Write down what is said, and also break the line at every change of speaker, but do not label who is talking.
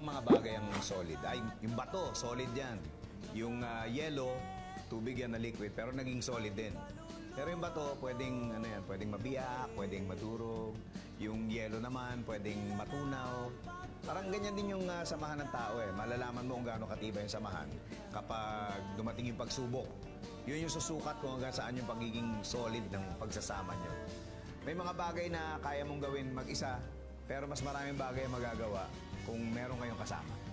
dalawang mga bagay ang solid. Ay, yung bato, solid yan. Yung yellow, tubig yan na liquid, pero naging solid din. Pero yung bato, pwedeng, ano yan, pwedeng mabiyak, pwedeng madurog. Yung yellow naman, pwedeng matunaw. Parang ganyan din yung samahan ng tao eh. Malalaman mo kung gaano katibay yung samahan kapag dumating yung pagsubok. Yun yung susukat kung hanggang saan yung pagiging solid ng pagsasama nyo. May mga bagay na kaya mong gawin mag-isa, pero mas maraming bagay magagawa kung meron kayong kasama.